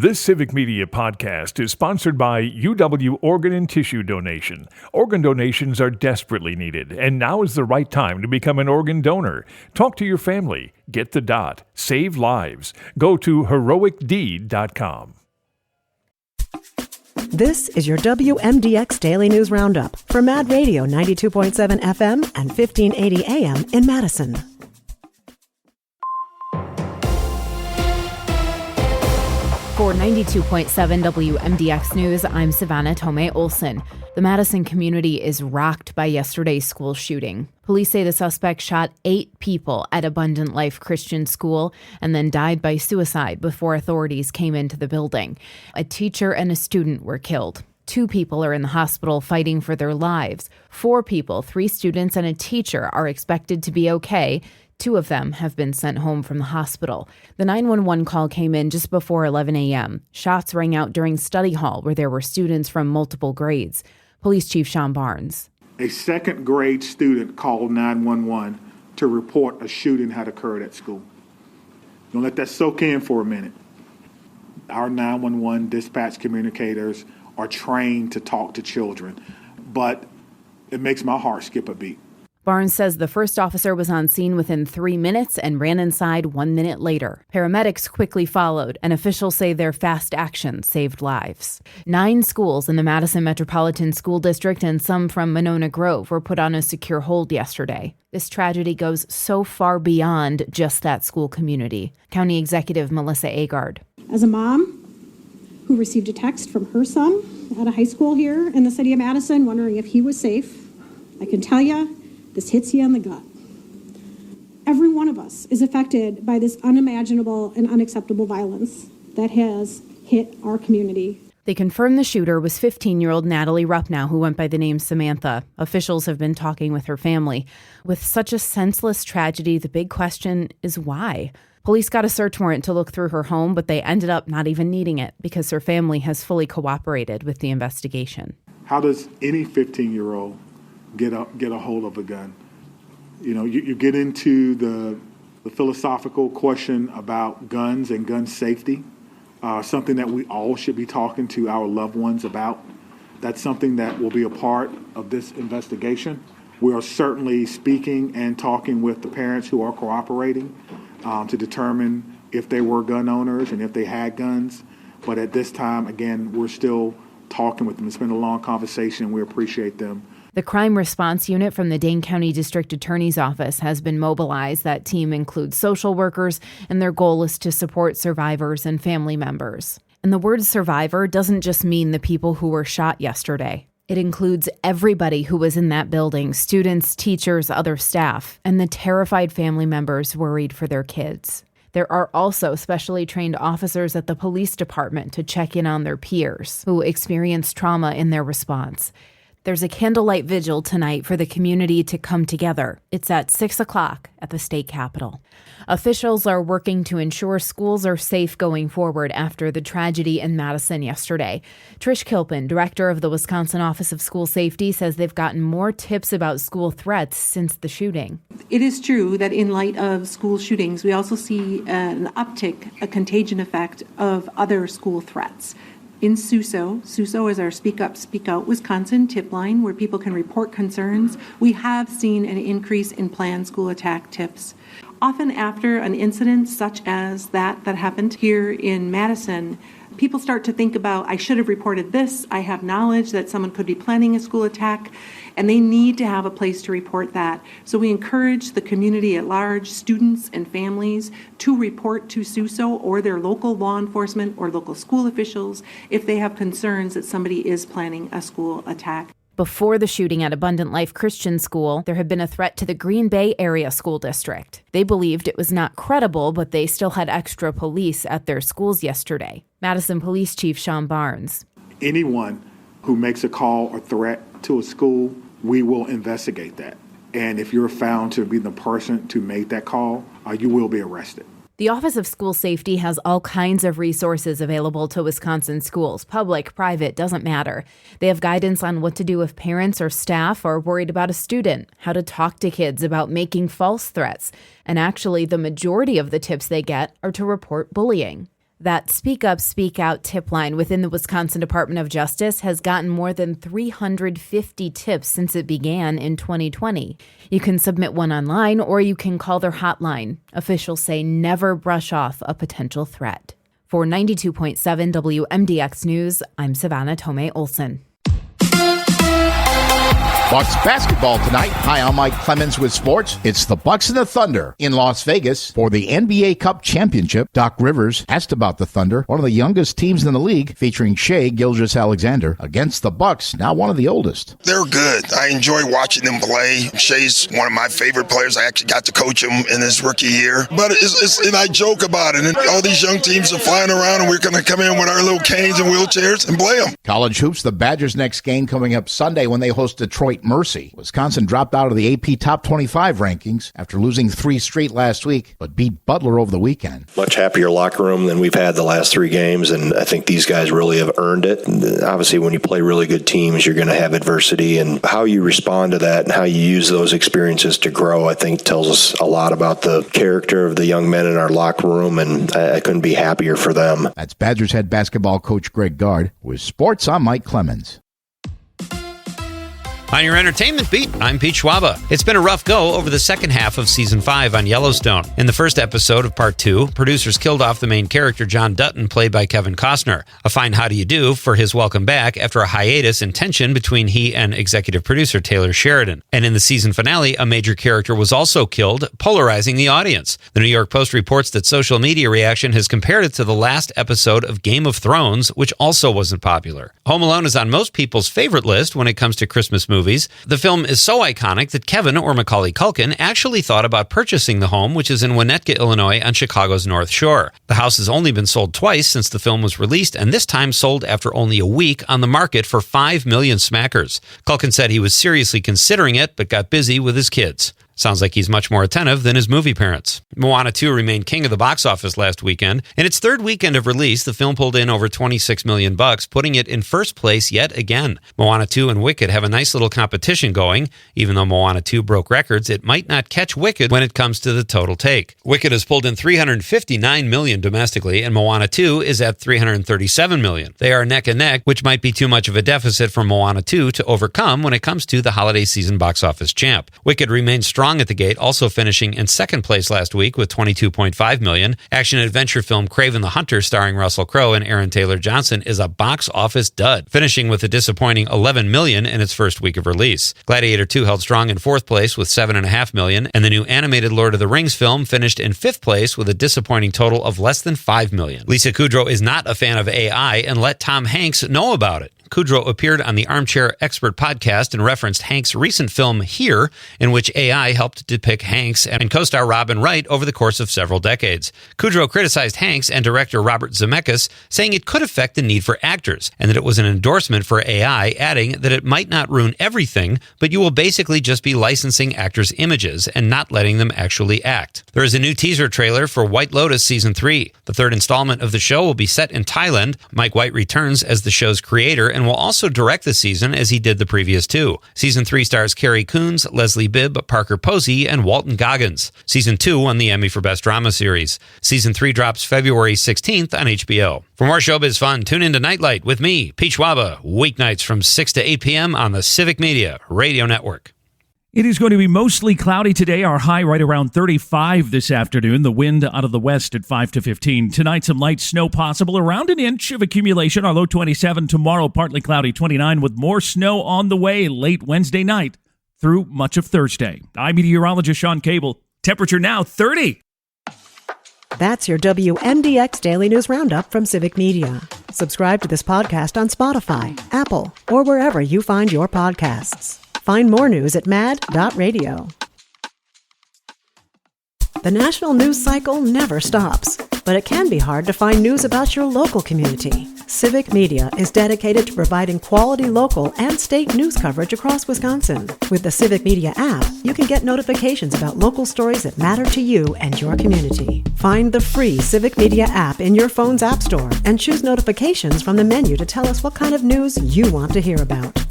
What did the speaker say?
This Civic Media podcast is sponsored by UW Organ and Tissue Donation. Organ donations are desperately needed, and now is the right time to become an organ donor. Talk to your family. Get the dot. Save lives. Go to heroicdeed.com. This is your WMDX Daily News Roundup for Mad Radio 92.7 FM and 1580 AM in Madison. For 92.7 WMDX News, I'm Savannah Tomei Olson. The Madison community is rocked by yesterday's school shooting. Police say the suspect shot 8 people at Abundant Life Christian School and then died by suicide before authorities came into the building. A teacher and a student were killed. 2 people are in the hospital fighting for their lives. 4 people, 3 students and a teacher, are expected to be okay. 2 of them have been sent home from the hospital. The 911 call came in just before 11 a.m. Shots rang out during study hall where there were students from multiple grades. Police Chief Sean Barnes. A second grade student called 911 to report a shooting had occurred at school. Don't let that soak in for a minute. Our 911 dispatch communicators are trained to talk to children, but it makes my heart skip a beat. Barnes says the first officer was on scene within 3 minutes and ran inside 1 minute later. Paramedics quickly followed, and officials say their fast action saved lives. 9 schools in the Madison Metropolitan School District and some from Monona Grove were put on a secure hold yesterday. This tragedy goes so far beyond just that school community. County Executive Melissa Agard. As a mom who received a text from her son at a high school here in the city of Madison wondering if he was safe, I can tell you, this hits you in the gut. Every one of us is affected by this unimaginable and unacceptable violence that has hit our community. They confirmed the shooter was 15-year-old Natalie Ruppnow, who went by the name Samantha. Officials have been talking with her family. With such a senseless tragedy, the big question is why? Police got a search warrant to look through her home, but they ended up not even needing it because her family has fully cooperated with the investigation. How does any 15-year-old get a hold of a gun? You know, you get into the philosophical question about guns and gun safety, something that we all should be talking to our loved ones about. That's something that will be a part of this investigation. We are certainly speaking and talking with the parents who are cooperating to determine if they were gun owners and if they had guns. But at this time, again, we're still talking with them. It's been a long conversation, and we appreciate them. The crime response unit from the Dane County District Attorney's Office has been mobilized. That team includes social workers, and their goal is to support survivors and family members. And the word survivor doesn't just mean the people who were shot yesterday. It includes everybody who was in that building, students, teachers, other staff, and the terrified family members worried for their kids. There are also specially trained officers at the police department to check in on their peers who experienced trauma in their response. There's a candlelight vigil tonight for the community to come together. It's at 6 o'clock at the state capitol. Officials are working to ensure schools are safe going forward after the tragedy in Madison yesterday. Trish Kilpin, director of the Wisconsin Office of School Safety, says they've gotten more tips about school threats since the shooting. It is true that in light of school shootings, we also see an uptick, a contagion effect of other school threats. In SUSO is our Speak Up, Speak Out Wisconsin tip line where people can report concerns. We have seen an increase in planned school attack tips. Often after an incident such as that happened here in Madison, people start to think about, I should have reported this, I have knowledge that someone could be planning a school attack, and they need to have a place to report that. So we encourage the community at large, students and families, to report to SUSO or their local law enforcement or local school officials if they have concerns that somebody is planning a school attack. Before the shooting at Abundant Life Christian School, there had been a threat to the Green Bay Area School District. They believed it was not credible, but they still had extra police at their schools yesterday. Madison Police Chief Sean Barnes. Anyone who makes a call or threat to a school, we will investigate that. And if you're found to be the person to make that call, you will be arrested. The Office of School Safety has all kinds of resources available to Wisconsin schools. Public, private, doesn't matter. They have guidance on what to do if parents or staff are worried about a student, how to talk to kids about making false threats. And actually, the majority of the tips they get are to report bullying. That Speak Up, Speak Out tip line within the Wisconsin Department of Justice has gotten more than 350 tips since it began in 2020. You can submit one online or you can call their hotline. Officials say never brush off a potential threat. For 92.7 WMDX News, I'm Savannah Tomei Olson. Bucks basketball tonight. Hi, I'm Mike Clemens with sports. It's the Bucks and the Thunder in Las Vegas for the NBA Cup Championship. Doc Rivers asked about the Thunder, one of the youngest teams in the league, featuring Shai Gilgeous-Alexander, against the Bucks, now one of the oldest. They're good. I enjoy watching them play. Shai's one of my favorite players. I actually got to coach him in his rookie year. But and I joke about it. And all these young teams are flying around, and we're going to come in with our little canes and wheelchairs and play them. College hoops, the Badgers' next game coming up Sunday when they host Detroit Mercy. Wisconsin dropped out of the AP Top 25 rankings after losing 3 straight last week, but beat Butler over the weekend. Much happier locker room than we've had the last 3 games, and I think these guys really have earned it. And obviously, when you play really good teams, you're going to have adversity, and how you respond to that and how you use those experiences to grow, I think, tells us a lot about the character of the young men in our locker room, and I couldn't be happier for them. That's Badgers head basketball coach Greg Gard. With sports, I'm Mike Clemens. On your entertainment beat, I'm Pete Schwaba. It's been a rough go over the second half of Season 5 on Yellowstone. In the first episode of Part 2, producers killed off the main character, John Dutton, played by Kevin Costner. A fine how do you do for his welcome back after a hiatus in tension between he and executive producer Taylor Sheridan. And in the season finale, a major character was also killed, polarizing the audience. The New York Post reports that social media reaction has compared it to the last episode of Game of Thrones, which also wasn't popular. Home Alone is on most people's favorite list when it comes to Christmas movies. The film is so iconic that Kevin, or Macaulay Culkin, actually thought about purchasing the home, which is in Winnetka, Illinois, on Chicago's North Shore. The house has only been sold twice since the film was released, and this time sold after only a week on the market for $5 million smackers. Culkin said he was seriously considering it, but got busy with his kids. Sounds like he's much more attentive than his movie parents. Moana 2 remained king of the box office last weekend. In its third weekend of release, the film pulled in over $26 million, putting it in first place yet again. Moana 2 and Wicked have a nice little competition going. Even though Moana 2 broke records, it might not catch Wicked when it comes to the total take. Wicked has pulled in $359 million domestically, and Moana 2 is at $337 million. They are neck and neck, which might be too much of a deficit for Moana 2 to overcome when it comes to the holiday season box office champ. Wicked remains strong at the gate, also finishing in second place last week with $22.5 million. Action-adventure film Kraven the Hunter, starring Russell Crowe and Aaron Taylor Johnson, is a box office dud, finishing with a disappointing $11 million in its first week of release. Gladiator 2 held strong in fourth place with $7.5 million, and the new animated Lord of the Rings film finished in fifth place with a disappointing total of less than $5 million. Lisa Kudrow is not a fan of AI and let Tom Hanks know about it. Kudrow appeared on the Armchair Expert podcast and referenced Hanks' recent film Here, in which AI helped depict Hanks and co-star Robin Wright over the course of several decades. Kudrow criticized Hanks and director Robert Zemeckis, saying it could affect the need for actors, and that it was an endorsement for AI, adding that it might not ruin everything, but you will basically just be licensing actors' images and not letting them actually act. There is a new teaser trailer for White Lotus Season 3. The third installment of the show will be set in Thailand. Mike White returns as the show's creator and will also direct the season as he did the previous 2. Season 3 stars Carrie Coons, Leslie Bibb, Parker Posey, and Walton Goggins. Season 2 won the Emmy for Best Drama Series. Season 3 drops February 16th on HBO. For more showbiz fun, tune into Nightlight with me, Pete Schwaba, weeknights from 6 to 8 p.m. on the Civic Media Radio Network. It is going to be mostly cloudy today. Our high right around 35 this afternoon. The wind out of the west at 5 to 15. Tonight, some light snow possible. Around an inch of accumulation. Our low 27. Tomorrow, partly cloudy 29 with more snow on the way late Wednesday night through much of Thursday. I'm meteorologist Sean Cable. Temperature now 30. That's your WMDX Daily News Roundup from Civic Media. Subscribe to this podcast on Spotify, Apple, or wherever you find your podcasts. Find more news at mad.radio. The national news cycle never stops, but it can be hard to find news about your local community. Civic Media is dedicated to providing quality local and state news coverage across Wisconsin. With the Civic Media app, you can get notifications about local stories that matter to you and your community. Find the free Civic Media app in your phone's app store and choose notifications from the menu to tell us what kind of news you want to hear about.